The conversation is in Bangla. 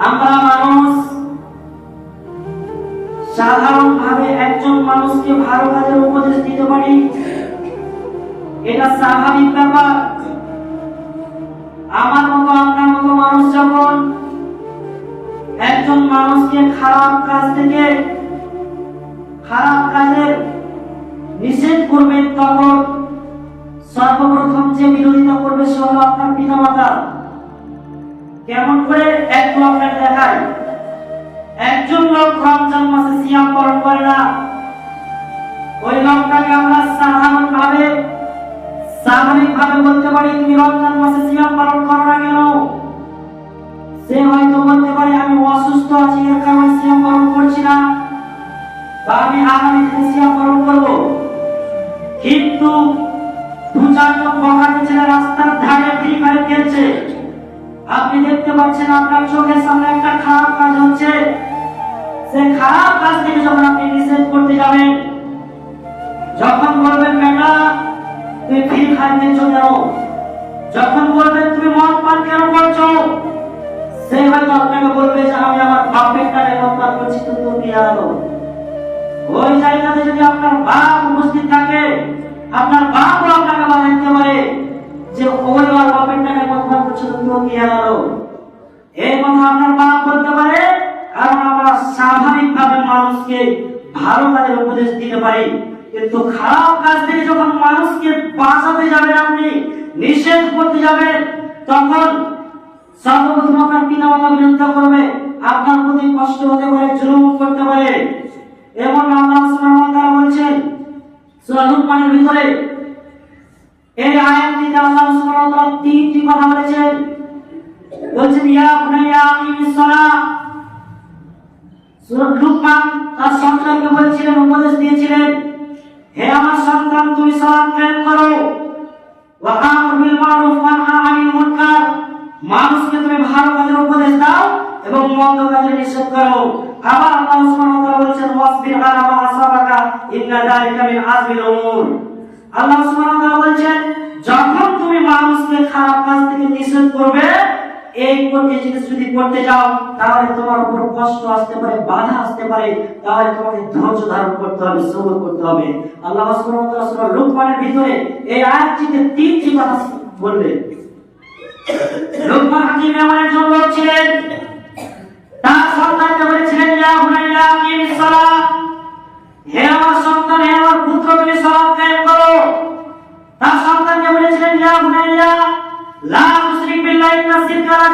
আমরা মানুষ সাধারণভাবে একজন মানুষকে ভালো কাজের উপদেশ দিতে পারি, এটা স্বাভাবিক ব্যাপার। আমার মতো আপনার মতো মানুষ যখন একজন মানুষকে খারাপ কাজ থেকে খারাপ কাজের নিষেধ করবে, তখন সর্বপ্রথম যে বিরোধিতা করবে সে হলো আপনার পিতামাতা। কেমন করে একটু আপনাকে দেখায়। একজন লোক রমজান মাসে সিয়াম পালন করে না, ওই লোকটাকে আমরা স্বাভাবিকভাবে বলতে পারি, তুমি রমজান মাসে সিয়াম পালন করো না কেন? সে হয়তো বলতে পারে, আমি অসুস্থ আছি, এর কারণে সিয়াম পালন করছি না, বা আমি আগামী দিনে সিয়াম পালন করব। কিন্তু দু চারজন বখাটে ছেলে রাস্তার ধারে ফ্রি ফায়ার খেলছে, আপনি দেখতে পাচ্ছেন আপনার চোখের সামনে একটা খারাপ কাজ হচ্ছে। সেই খারাপ কাজ থেকে যখন আপনি নিষেধ করতে যাবেন, যখন বলবেন বেটা তুমি ফ্রি ফায়ার খেলছো কেন, যখন বলবেন তুমি মদ পান কেন করছো, সে হয়তো আপনাকে বলবে যে আমি আমার বাপের টাকায় মদ পান করছি, তো কি হলো? ওই জায়গাতে যদি আপনার বাপ উপস্থিত থাকে, আপনার বাপও আপনাকে বাধা দিতে পারে যে ওই আর বাপের টাকায় মদ পান করছো, তো কি হলো? এই কথা আপনার বাপ বলতে পারে, কারণ আমরা স্বাভাবিকভাবে মানুষকে ভালো কাজের উপদেশ দিতে পারি। কিন্তু খারাপ কাজ থেকে যখন মানুষকে বাঁচাতে যাবেন, আপনি নিষেধ করতে যাবেন, তখন সর্বপ্রথম আপনার পিতামাতা বিরোধিতা করবে, আপনার প্রতি কষ্ট হতে পারে, জুলুম করতে পারে। এবং আল্লাহ সুবহানাহু ওয়া তাআলা বলেছেন সূরা লুকমানের ভিতরে, এই আয়াতটিতে আল্লাহ সুবহানাহু ওয়া তাআলা তিনটি কথা বলেছেন। বলছেন ইয়া বুনাইয়া আকিমিস সালাহ। সূরা লুকমান তার সন্তানকে বলেছিলেন, উপদেশ দিয়েছিলেন, হে আমার সন্তান তুমি সালাত কায়েম করো, ওয়া আমর বিল মারুফ ওয়া নাহি আনিল মুনকার, মানুষকে তুমি ভালো কাজের উপদেশ দাও এবং মন্দ কাজের নিষেধ করো। আবার আল্লাহ সুবহানাহু ওয়া তাআলা বলেছেন ওয়াসবির আলা মা আসাবাকা ইন্না যালিকা মিন আযমিল উমুর। আল্লাহ সুবহানাহু ওয়া তাআলা বলেছেন যখন তুমি মানুষকে খারাপ কাজ থেকে নিষেধ করবে, এই করতে যদি করতে যাও, তাহলে তোমার উপর কষ্ট আসতে পারে, বাধা আসতে পারে, তাহলে তোমাকে ধৈর্য ধারণ করতে হবে, সবর করতে হবে। আল্লাহ সুবহানাহু ওয়া তাআলা সূরা লুকমানের ভিতরে এই আয়াতটিতে তিনটি কথা বললেন। লুকমান হাকিম এমন একজন লোক ছিলেন, তার সন্তানকে বলেছিলেন ইয়া বুনাইয়া আকিমিস সালাহ, হে আমার সন্তান, হে আমার পুত্র তুমি সালাত কায়েম করো। তার সন্তানকে বলেছিলেন ইয়া বুনাইয়া লা তুশরিক বিল্লাহি ইন্না শিরকা লা